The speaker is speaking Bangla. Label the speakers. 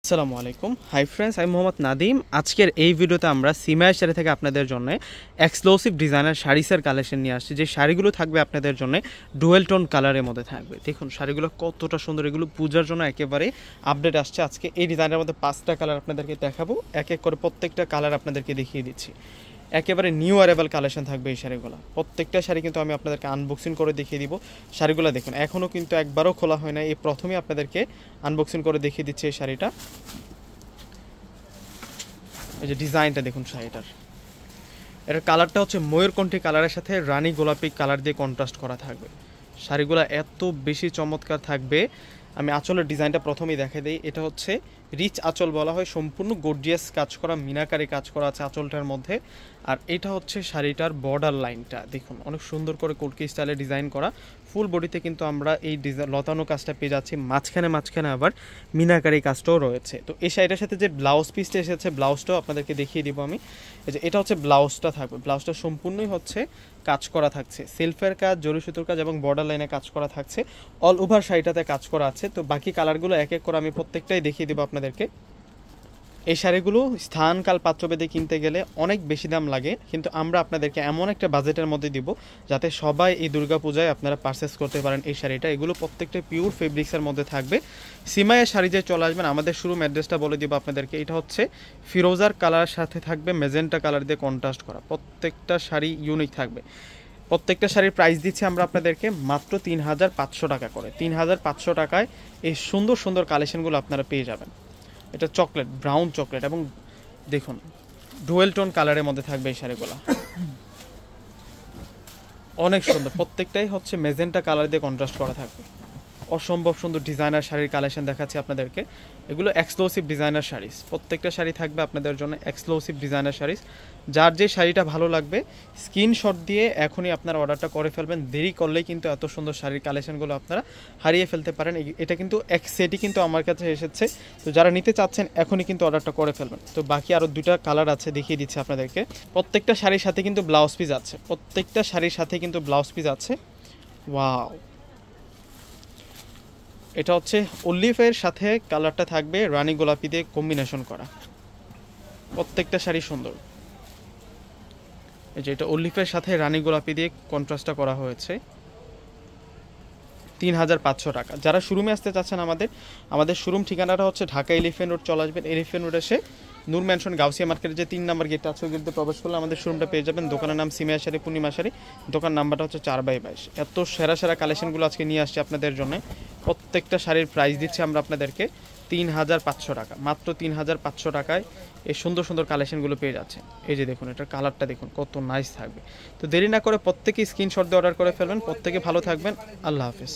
Speaker 1: আসসালামু আলাইকুম। হাই ফ্রেন্ডস, আমি মোহাম্মদ নাদিম। আজকের এই ভিডিওতে আমরা সিমায়া শাড়ি থেকে আপনাদের জন্য এক্সক্লুসিভ ডিজাইনার শাড়িসের কালেকশন নিয়ে আসছি। যে শাড়িগুলো থাকবে আপনাদের জন্য ডুয়েল টোন কালারের মধ্যে থাকবে। দেখুন শাড়িগুলো কতটা সুন্দর, এগুলো পূজার জন্য একেবারে আপডেট আসছে। আজকে এই ডিজাইনের মধ্যে 5টা কালার আপনাদেরকে দেখাবো, এক এক করে প্রত্যেকটা কালার আপনাদেরকে দেখিয়ে দিচ্ছি। একেবারে নিউ অ্যারাইভাল কালেকশন থাকবে এই শাড়িগুলো। প্রত্যেকটা শাড়ি কিন্তু আমি আপনাদেরকে আনবক্সিং করে দেখিয়ে দিব। শাড়িগুলো দেখুন এখনও কিন্তু একবারও খোলা হয় না, এই প্রথমেই আপনাদেরকে আনবক্সিং করে দেখিয়ে দিচ্ছি এই শাড়িটা। এই যে ডিজাইনটা দেখুন শাড়িটার, এটার কালারটা হচ্ছে ময়ূরকণ্ঠী কালারের সাথে রানী গোলাপি কালার দিয়ে কন্ট্রাস্ট করা থাকবে। শাড়িগুলো এত বেশি চমৎকার থাকবে। আমি আঁচলের ডিজাইনটা প্রথমেই দেখাই দিই। এটা হচ্ছে রিচ আঁচল বলা হয়, সম্পূর্ণ গর্জিয়াস কাজ করা, মিনাকারি কাজ করা আছে আঁচলটার মধ্যে। আর এটা হচ্ছে শাড়িটার বর্ডার লাইনটা দেখুন, অনেক সুন্দর করে কলকি স্টাইলে ডিজাইন করা। ফুল বডিতে কিন্তু আমরা এই ডিজাইন লতানো কাজটা পেয়ে যাচ্ছি, মাঝখানে মাঝখানে আবার মিনাকারি কাজটাও রয়েছে। তো এই শাড়িটার সাথে যে ব্লাউজ পিসটা এসেছে, ব্লাউজটাও আপনাদেরকে দেখিয়ে দিব আমি। এই যে এটা হচ্ছে ব্লাউজটা থাকবে, ব্লাউজটা সম্পূর্ণই হচ্ছে কাজ করা থাকছে, সেলফের কাজ, জরি সুতোর কাজ এবং বর্ডার লাইনে কাজ করা থাকছে। অল ওভার শাড়িটাতে কাজ করা আছে। তো বাকি কালারগুলো এক এক করে আমি প্রত্যেকটাই দেখিয়ে দেবো আপনাদেরকে। এই শাড়িগুলো স্থানকাল পাত্রভেদে কিনতে গেলে অনেক বেশি দাম লাগে, কিন্তু আমরা আপনাদেরকে এমন একটা বাজেটের মধ্যে দিব যাতে সবাই এই দুর্গাপূজায় আপনারা পারচেস করতে পারেন এই শাড়িটা। এগুলো প্রত্যেকটা পিওর ফেব্রিক্সের মধ্যে থাকবে। সিমায়া শাড়ি যে চলে আসবেন, আমাদের শোরুম অ্যাড্রেসটা বলে দিব আপনাদেরকে। এটা হচ্ছে ফিরোজার কালারের সাথে থাকবে মেজেন্টা কালার দিয়ে কন্ট্রাস্ট করা। প্রত্যেকটা শাড়ি ইউনিক থাকবে। প্রত্যেকটা শাড়ির প্রাইস দিচ্ছি আমরা আপনাদেরকে মাত্র 3500 টাকা করে। 3500 টাকায় এই সুন্দর সুন্দর কালেকশনগুলো আপনারা পেয়ে যাবেন। এটা চকলেট, ব্রাউন চকলেট, এবং দেখুন ডুয়েল টোন কালারের মধ্যে থাকবে এই শাড়িগুলো। অনেক সুন্দর, প্রত্যেকটাই হচ্ছে মেজেন্টা কালার দিয়ে কন্ট্রাস্ট করা থাকবে। অসম্ভব সুন্দর ডিজাইনার শাড়ির কালেকশন দেখাচ্ছি আপনাদেরকে। এগুলো এক্সক্লুসিভ ডিজাইনার শাড়িস, প্রত্যেকটা শাড়ি থাকবে আপনাদের জন্য এক্সক্লুসিভ ডিজাইনার শাড়িস। যার যে শাড়িটা ভালো লাগবে স্ক্রিনশট দিয়ে এখনই আপনারা অর্ডারটা করে ফেলবেন। দেরি করলেই কিন্তু এত সুন্দর শাড়ির কালেকশনগুলো আপনারা হারিয়ে ফেলতে পারেন। এটা কিন্তু এক সেটই কিন্তু আমার কাছে এসেছে। তো যারা নিতে চাচ্ছেন এখনই কিন্তু অর্ডারটা করে ফেলবেন। তো বাকি আরও 2টা কালার আছে, দেখিয়ে দিচ্ছি আপনাদেরকে। প্রত্যেকটা শাড়ির সাথে কিন্তু ব্লাউজ পিস আছে, প্রত্যেকটা শাড়ির সাথে কিন্তু ব্লাউজ পিস আছে। ওয়াও, এটা হচ্ছে অলিভের সাথে কালারটা থাকবে রানী গোলাপি দিয়ে কম্বিনেশন করা। প্রত্যেকটা শাড়ি সুন্দর। এই যে এটা অলিভের সাথে রানী গোলাপি দিয়ে কন্ট্রাস্টটা করা হয়েছে। 3500 টাকা। যারা শোরুমে আসতে চাচ্ছেন আমাদের শোরুম ঠিকানাটা হচ্ছে ঢাকা এলিফ্যান্ট রোড চলে আসবেন। এলিফ্যান্ট রোড এসে নূর ম্যানশন গাউসিয়া মার্কেটের যে 3 নম্বর গেটটা আছে, ওই গেটে প্রবেশ করলে আমাদের শোরুমটা পেয়ে যাবেন। দোকানের নাম সিমায়া শাড়ি, পূর্ণিমা শাড়ি। দোকান নাম্বারটা হচ্ছে 4/22। এত সেরা সেরা কালেকশনগুলো আজকে নিয়ে আসছি আপনাদের জন্য। প্রত্যেকটা শাড়ির প্রাইস দিচ্ছি আমরা আপনাদেরকে 3500 টাকা। মাত্র 3500 টাকায় এই সুন্দর সুন্দর কালেকশনগুলো পেয়ে যাচ্ছেন। এই যে দেখুন এটার কালারটা দেখুন কত নাইস থাকবে। তো দেরি না করে প্রত্যেকেই স্ক্রিনশট দিয়ে অর্ডার করে ফেলবেন। প্রত্যেকে ভালো থাকবেন। আল্লাহ হাফেজ।